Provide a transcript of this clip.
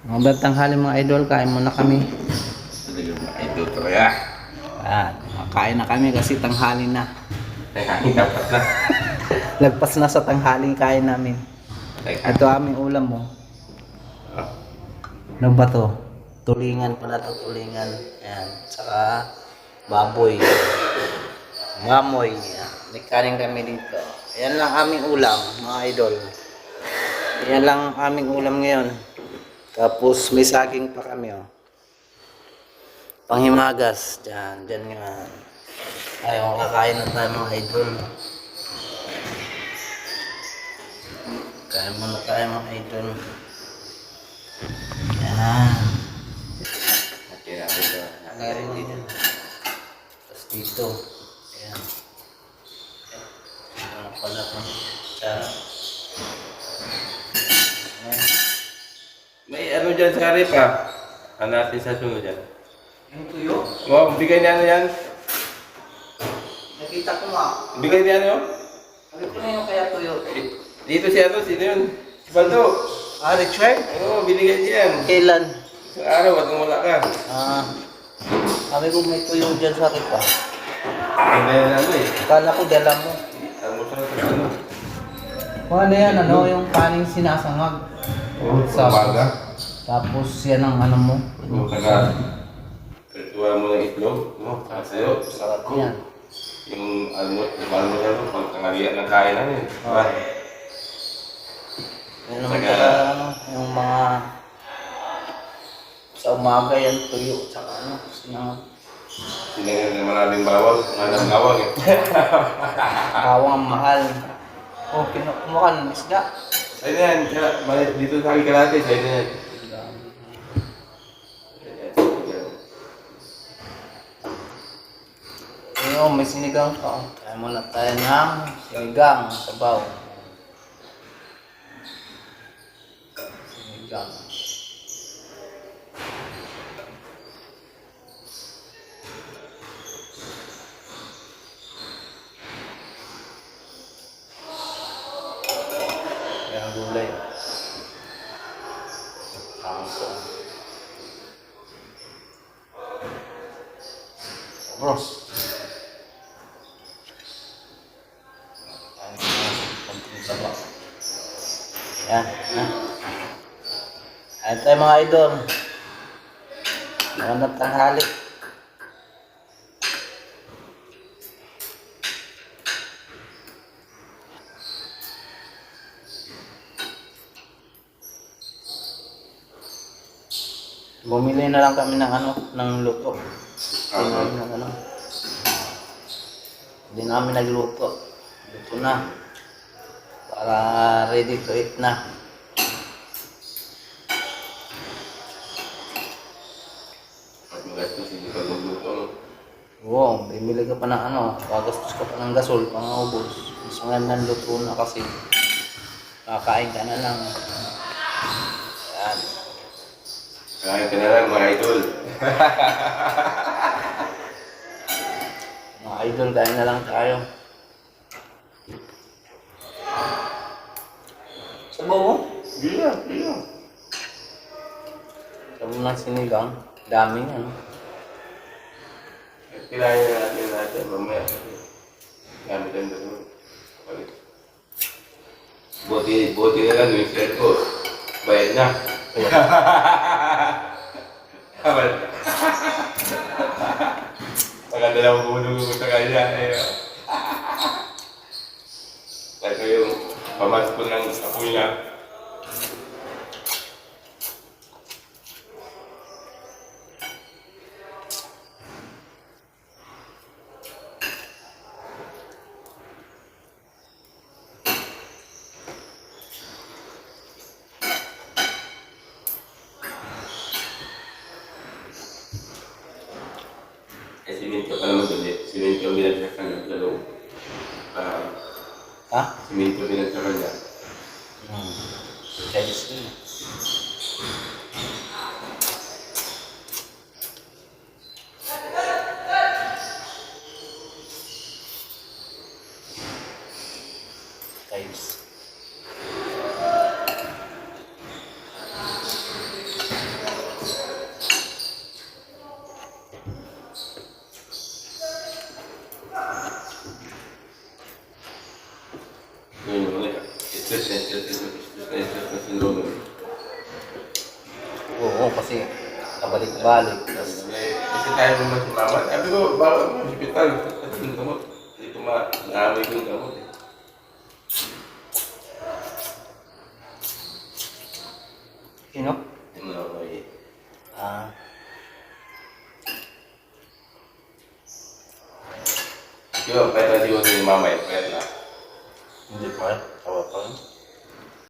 Mga tanghali mga idol, kain muna kami. Talagang mga idol talaga. Kain na kami kasi tanghali na. Kain dapat na. Lagpas na sa tanghaling kain namin. Ito aming ulam mo. Ano ba to? Tulingan pala to, tulingan. Ayan. Saka baboy. Mamoy. May kanin kami dito. Ayan lang aming ulam mga idol. Ayan lang aming ulam ngayon. Tapos may saging pa kami oh. Panghimagas. Diyan nga. Ayaw kakain na tayo mga idol. Kain muna tayo mga idol. Yan. Nagarin din yun. Tapos dito. Ayan. Ayan pala ito. Ayan. May ano dyan sa rep ah. Hanatin sa sunod dyan. Yung tuyo. Oh, bigay niya ano yan? Nakita ko nga. Bigay niya ano? Sabi ko na yung kaya tuyo. Dito si ano, sino yun? Si Baldo. Richard? Oo, binigay niya yan. Kailan? Sa araw at nung wala ka. Sabi ko may tuyo dyan sa akin pa. Hindi na ano eh. Kala ko dala mo. Ano sa ano? Kung ano yan, ano yung kaning sinasangag. Oo, sa umaga. Tapos yan ang ano mo. Oo, taga. Katuwa mo ng itlog. No, sa'yo. Sarap yan. Yung almot, pag tanghalian ng kain namin. Diba? Yan naman pala, ano, yung mga sa umaga yan, tuyo, tsaka ano, sinangag. Sinigyan na maraming bawal, maraming awag eh. Bawang ang mahal. Oh, kumuha ng isda. Sa'yo na yan, dito sa akin kalate, sa'yo na yan. Ayun, may sinigang pa. Kaya muna tayo ng sinigang, sabaw. Sinigang. Kaya gulay. Kangkong. Bros. Yan, yan. Ayan tayo mga idol. Magandang tanghali. Bumili na lang kami ng ano, ng luto. Ng ano. Hindi namin nagluto. Luto na. Para ready to eat na. Pag magastos, hindi ka magluto. Oo, bibili ka pa ng ano, gagastos ka pa ng gasol, pang-ubos. Mas magandang luto na kasi kakain ka na lang. Yan. Kain ka na lang mga idol. Mga idol, kain na lang tayo. Sabaw mo? Bila, bila. Sabaw ng sinigang. Daming ano. Kilayan na natin mamaya. Gamit ang doon. Buti na lang yung shirt ko. Bayad na. Kamal. Pagkadala ko bulong ko sa kanya. Kasi yung pamas ko ng apo niya. Siminto pa naman doon eh. Siminto ang binagsakan ng lalo. Ha? Siminto binagsakan niya. Chinese din. Times. Yun yung ulit. Stress na syndrome. Oo, kasi kabalik-balik. Tapos, Kasi tayo naman si mama. Sabi ko, bawal mo sa hospital. Kasi yung gamot. Hindi ko ma-aamay ko yung gamot eh. sino? Ano, eh. Ah, Yo, pwede na siguro yung mama eh. Pwede na. hindi pa. Tawa pa.